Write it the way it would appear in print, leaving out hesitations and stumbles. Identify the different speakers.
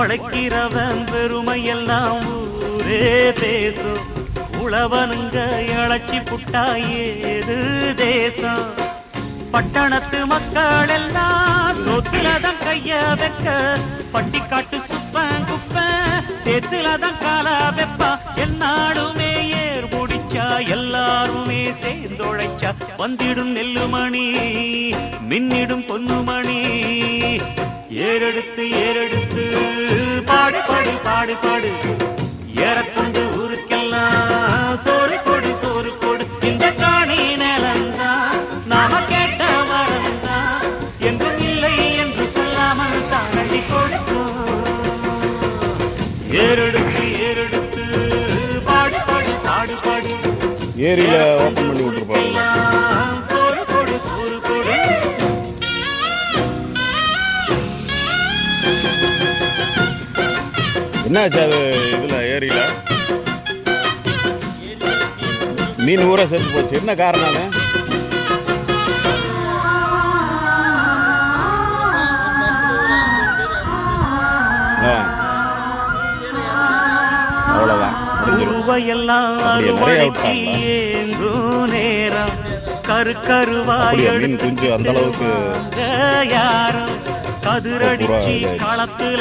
Speaker 1: உழைக்கிறவன் பெருமையெல்லாம் ஊரே பேசும். உழவனுங்க இழைச்சி புட்டா ஏது தேசம். பட்டணத்து மக்கள் எல்லாம் சொத்துலதான் கைய வைக்க, பட்டிக்காட்டு சுப்பன் குப்பன் சேத்துலதான் காலா வெப்பா. என்னாடுமே ஏர் முடிச்சா எல்லாருமே சேர்ந்தொழைச்சா வந்திடும் நெல்லுமணி மின்னிடும் பொன்னுமணி. ஏறெடுத்து ஏறெடுத்து பாடு பாடு பாடு பாடு, ஏறக்கொண்டு ஊருக்கெல்லாம் சோறு கொடு சோறு கொடு. இந்த காணி நிலந்தான் நாம கேட்ட வரந்தான், என்றும் இல்லை என்று சொல்லாமல் தாண்டி கொடுக்கும். ஏறெடுத்து ஏறெடுத்து பாடு பாடு பாடு பாடு,
Speaker 2: ஏரியில ஓபன் பண்ணி விட்டுருப்பாங்க.
Speaker 1: சோறு கொடு சோறு கொடு.
Speaker 2: என்னாச்சு அது இதுல ஏரியில மீன் ஊற செத்து போச்சு. என்ன காரணம்? அவ்வளவுதான் மீன் குஞ்சு அந்த அளவுக்கு
Speaker 1: யாரும் கதிரடிச்சு களத்துல